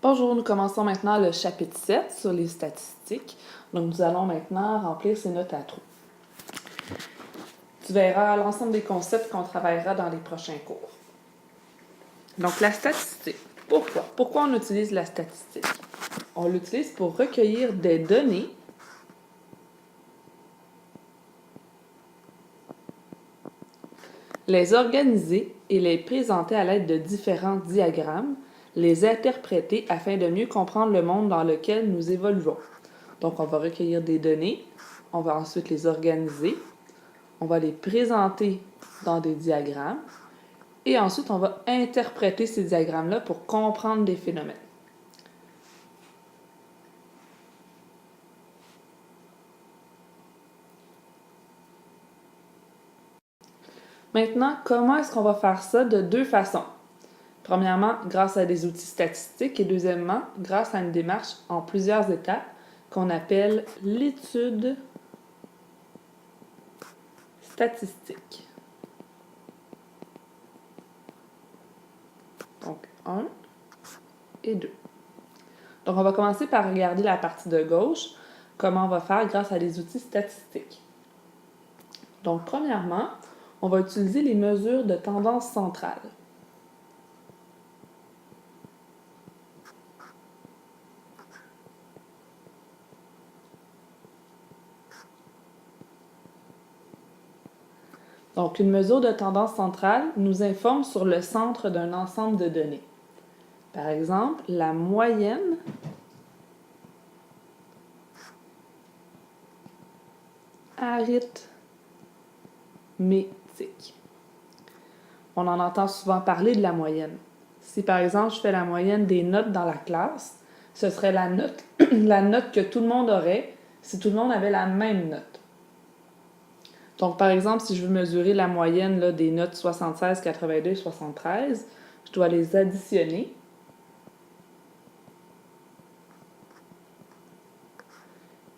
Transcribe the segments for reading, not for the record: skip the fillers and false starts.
Bonjour, nous commençons maintenant le chapitre 7 sur les statistiques. Donc, nous allons maintenant remplir ces notes à trous. Tu verras l'ensemble des concepts qu'on travaillera dans les prochains cours. Donc, la statistique. Pourquoi? Pourquoi on utilise la statistique? On l'utilise pour recueillir des données les organiser et les présenter à l'aide de différents diagrammes, les interpréter afin de mieux comprendre le monde dans lequel nous évoluons. Donc, on va recueillir des données, on va ensuite les organiser, on va les présenter dans des diagrammes et ensuite, on va interpréter ces diagrammes-là pour comprendre des phénomènes. Maintenant, comment est-ce qu'on va faire ça de deux façons? Premièrement, grâce à des outils statistiques et deuxièmement, grâce à une démarche en plusieurs étapes qu'on appelle l'étude statistique. Donc, 1 et 2. Donc, on va commencer par regarder la partie de gauche, comment on va faire grâce à des outils statistiques. Donc, premièrement, on va utiliser les mesures de tendance centrale. Donc, une mesure de tendance centrale nous informe sur le centre d'un ensemble de données. Par exemple, la moyenne arithmétique. On en entend souvent parler de la moyenne. Si par exemple je fais la moyenne des notes dans la classe, ce serait la note, la note que tout le monde aurait si tout le monde avait la même note. Donc par exemple, si je veux mesurer la moyenne là, des notes 76, 82, 73, je dois les additionner.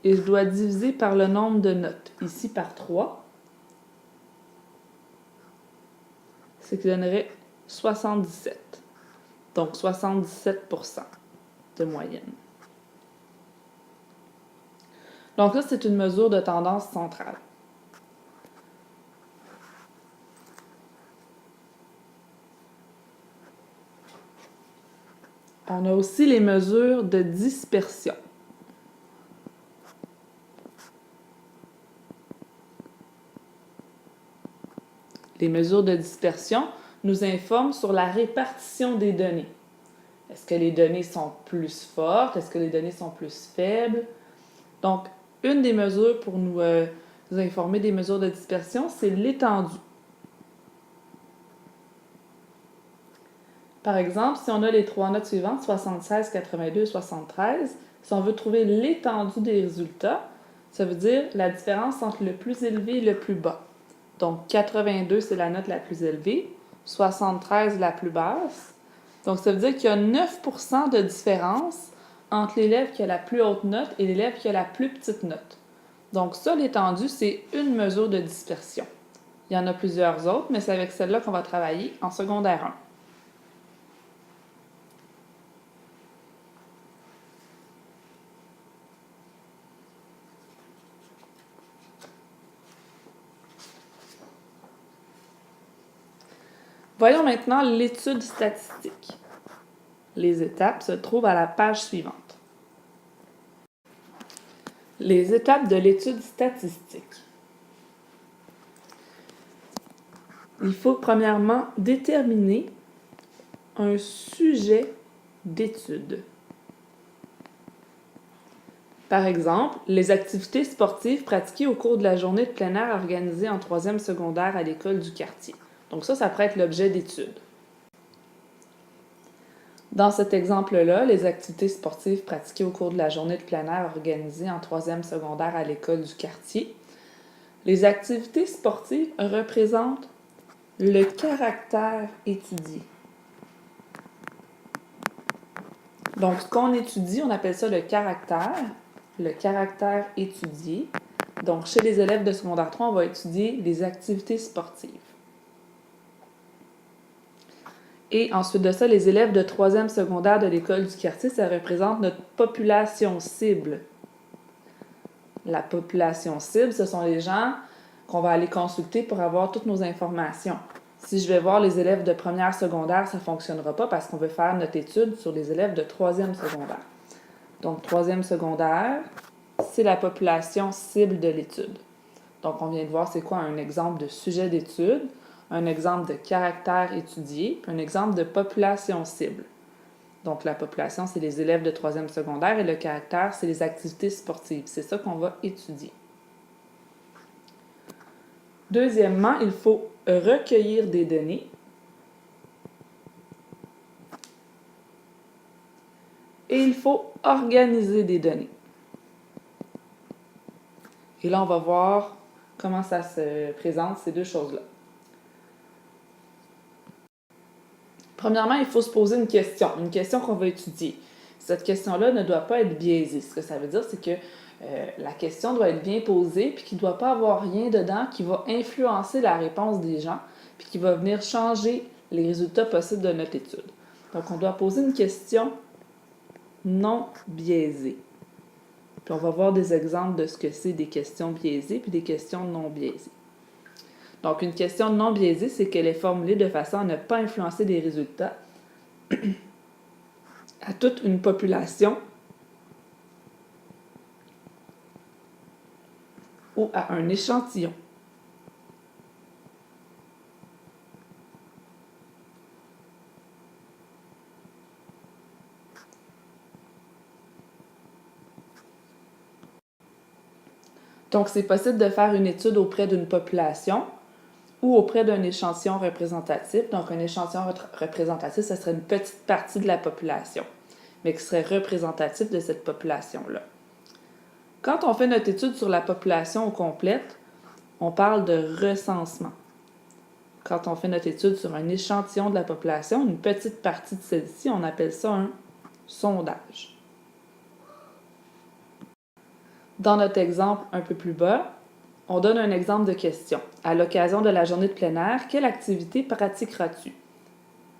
Et je dois diviser par le nombre de notes, ici par 3, ce qui donnerait 77. Donc 77% de moyenne. Donc là, c'est une mesure de tendance centrale. On a aussi les mesures de dispersion. Les mesures de dispersion nous informent sur la répartition des données. Est-ce que les données sont plus fortes? Est-ce que les données sont plus faibles? Donc, une des mesures pour nous informer des mesures de dispersion, c'est l'étendue. Par exemple, si on a les trois notes suivantes, 76, 82, 73, si on veut trouver l'étendue des résultats, ça veut dire la différence entre le plus élevé et le plus bas. Donc, 82, c'est la note la plus élevée, 73, la plus basse. Donc, ça veut dire qu'il y a 9% de différence entre l'élève qui a la plus haute note et l'élève qui a la plus petite note. Donc, ça, l'étendue, c'est une mesure de dispersion. Il y en a plusieurs autres, mais c'est avec celle-là qu'on va travailler en secondaire 1. Voyons maintenant l'étude statistique. Les étapes se trouvent à la page suivante. Les étapes de l'étude statistique. Il faut premièrement déterminer un sujet d'étude. Par exemple, les activités sportives pratiquées au cours de la journée de plein air organisée en 3e secondaire à l'école du quartier. Donc ça pourrait être l'objet d'étude. Dans cet exemple-là, les activités sportives pratiquées au cours de la journée de plein air organisée en 3e secondaire à l'école du quartier. Les activités sportives représentent le caractère étudié. Donc, ce qu'on étudie, on appelle ça le caractère étudié. Donc, chez les élèves de secondaire 3, on va étudier les activités sportives. Et ensuite de ça, les élèves de 3e secondaire de l'école du quartier, ça représente notre population cible. La population cible, ce sont les gens qu'on va aller consulter pour avoir toutes nos informations. Si je vais voir les élèves de première secondaire, ça ne fonctionnera pas parce qu'on veut faire notre étude sur les élèves de 3e secondaire. Donc, 3e secondaire, c'est la population cible de l'étude. Donc, on vient de voir c'est quoi un exemple de sujet d'étude, un exemple de caractère étudié, puis un exemple de population cible. Donc, la population, c'est les élèves de 3e secondaire et le caractère, c'est les activités sportives. C'est ça qu'on va étudier. Deuxièmement, il faut recueillir des données et il faut organiser des données. Et là, on va voir comment ça se présente, ces deux choses-là. Premièrement, il faut se poser une question qu'on va étudier. Cette question-là ne doit pas être biaisée. Ce que ça veut dire, c'est que la question doit être bien posée, puis qu'il ne doit pas avoir rien dedans qui va influencer la réponse des gens, puis qui va venir changer les résultats possibles de notre étude. Donc, on doit poser une question non biaisée. Puis on va voir des exemples de ce que c'est des questions biaisées, puis des questions non biaisées. Donc, une question non biaisée, c'est qu'elle est formulée de façon à ne pas influencer les résultats à toute une population ou à un échantillon. Donc, c'est possible de faire une étude auprès d'une population ou auprès d'un échantillon représentatif. Donc, un échantillon représentatif, ce serait une petite partie de la population, mais qui serait représentatif de cette population-là. Quand on fait notre étude sur la population au complète, on parle de recensement. Quand on fait notre étude sur un échantillon de la population, une petite partie de celle-ci, on appelle ça un sondage. Dans notre exemple un peu plus bas, on donne un exemple de question. À l'occasion de la journée de plein air, quelle activité pratiqueras-tu?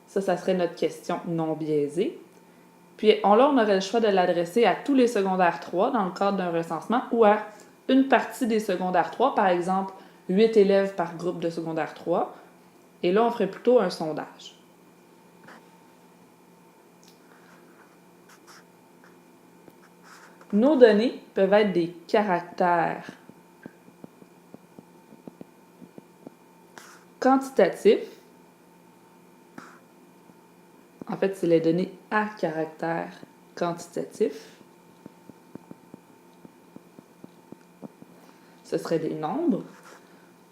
Ça serait notre question non biaisée. Puis on aurait le choix de l'adresser à tous les secondaires 3 dans le cadre d'un recensement ou à une partie des secondaires 3, par exemple 8 élèves par groupe de secondaire 3. Et là, on ferait plutôt un sondage. Nos données peuvent être des caractères quantitatifs. En fait, c'est les données à caractère quantitatif. Ce serait des nombres.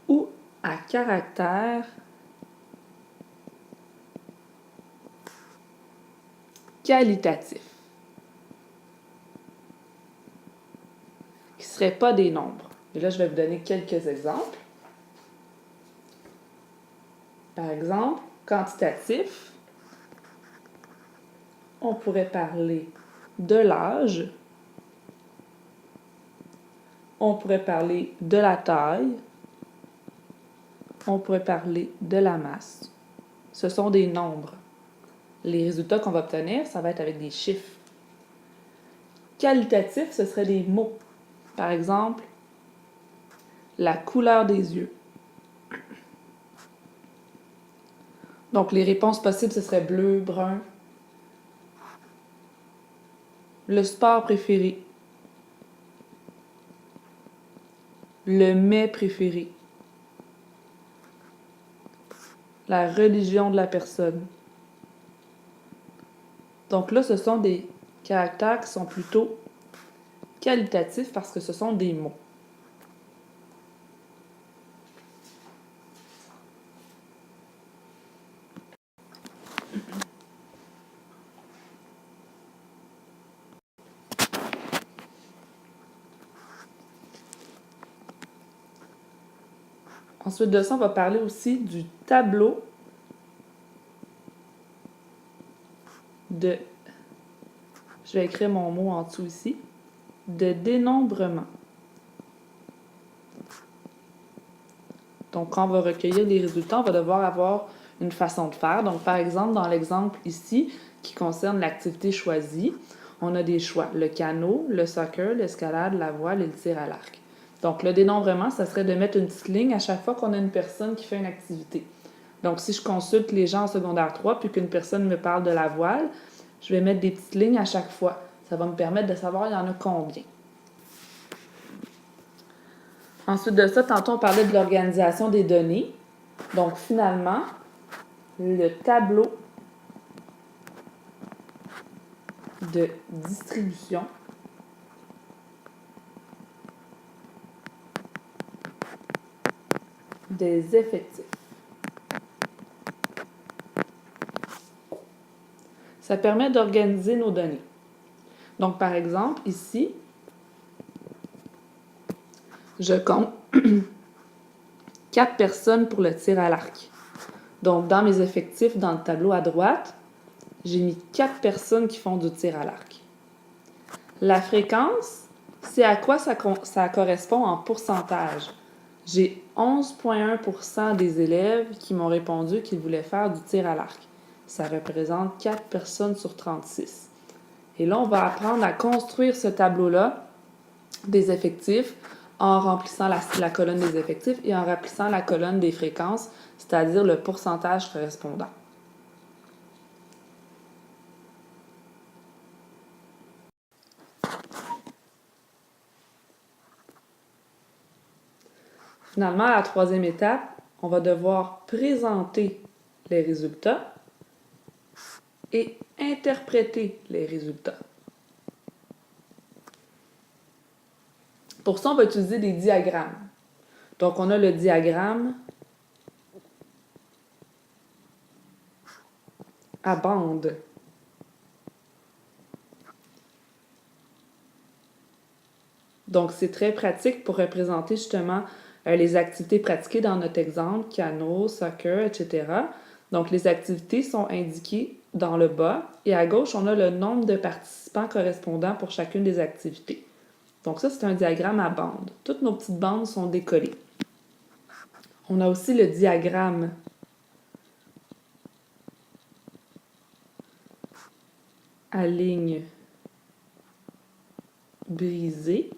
Ou à caractère qualitatif, qui ne seraient pas des nombres. Et là, je vais vous donner quelques exemples. Par exemple, quantitatif, on pourrait parler de l'âge, on pourrait parler de la taille, on pourrait parler de la masse. Ce sont des nombres. Les résultats qu'on va obtenir, ça va être avec des chiffres. Qualitatif, ce serait des mots. Par exemple, la couleur des yeux. Donc, les réponses possibles, ce serait bleu, brun. Le sport préféré. Le mets préféré. La religion de la personne. Donc là, ce sont des caractères qui sont plutôt qualitatifs parce que ce sont des mots. Ensuite de ça, on va parler aussi du tableau de, je vais écrire mon mot en dessous ici, de dénombrement. Donc, quand on va recueillir les résultats, on va devoir avoir une façon de faire. Donc, par exemple, dans l'exemple ici, qui concerne l'activité choisie, on a des choix, le canot, le soccer, l'escalade, la voile et le tir à l'arc. Donc, le dénombrement, ça serait de mettre une petite ligne à chaque fois qu'on a une personne qui fait une activité. Donc, si je consulte les gens en secondaire 3 puis qu'une personne me parle de la voile, je vais mettre des petites lignes à chaque fois. Ça va me permettre de savoir il y en a combien. Ensuite de ça, tantôt on parlait de l'organisation des données. Donc, finalement, le tableau de distribution des effectifs. Ça permet d'organiser nos données. Donc, par exemple, ici, je compte 4 personnes pour le tir à l'arc. Donc, dans mes effectifs, dans le tableau à droite, j'ai mis 4 personnes qui font du tir à l'arc. La fréquence, c'est à quoi ça correspond en pourcentage. J'ai 11,1% des élèves qui m'ont répondu qu'ils voulaient faire du tir à l'arc. Ça représente 4 personnes sur 36. Et là, on va apprendre à construire ce tableau-là des effectifs en remplissant la colonne des effectifs et en remplissant la colonne des fréquences, c'est-à-dire le pourcentage correspondant. Finalement, à la troisième étape, on va devoir présenter les résultats et interpréter les résultats. Pour ça, on va utiliser des diagrammes. Donc, on a le diagramme à bande. Donc, c'est très pratique pour représenter justement les activités pratiquées dans notre exemple, canot, soccer, etc. Donc, les activités sont indiquées dans le bas et à gauche, on a le nombre de participants correspondant pour chacune des activités. Donc ça, c'est un diagramme à bandes. Toutes nos petites bandes sont décollées. On a aussi le diagramme à ligne brisée.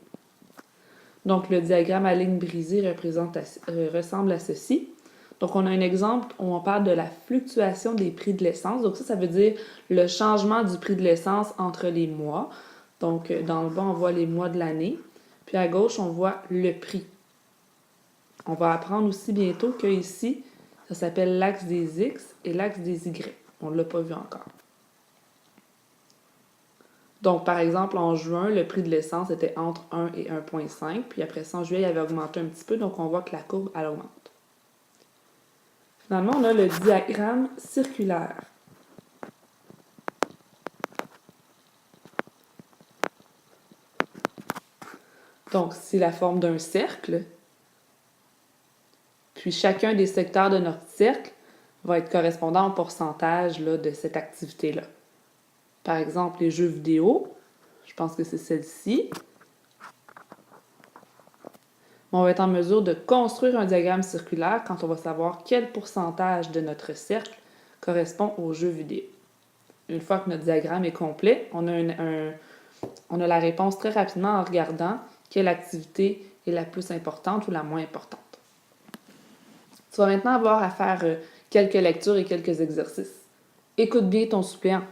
Donc, le diagramme à ligne brisée ressemble à ceci. Donc, on a un exemple où on parle de la fluctuation des prix de l'essence. Donc, ça veut dire le changement du prix de l'essence entre les mois. Donc, dans le bas, on voit les mois de l'année. Puis à gauche, on voit le prix. On va apprendre aussi bientôt que ici, ça s'appelle l'axe des X et l'axe des Y. On ne l'a pas vu encore. Donc, par exemple, en juin, le prix de l'essence était entre 1 et 1,5. Puis après ça, en juillet, il avait augmenté un petit peu. Donc, on voit que la courbe, elle augmente. Finalement, on a le diagramme circulaire. Donc, c'est la forme d'un cercle. Puis, chacun des secteurs de notre cercle va être correspondant au pourcentage là, de cette activité-là. Par exemple, les jeux vidéo, je pense que c'est celle-ci. On va être en mesure de construire un diagramme circulaire quand on va savoir quel pourcentage de notre cercle correspond aux jeux vidéo. Une fois que notre diagramme est complet, on a la réponse très rapidement en regardant quelle activité est la plus importante ou la moins importante. Tu vas maintenant avoir à faire quelques lectures et quelques exercices. Écoute bien ton suppléant.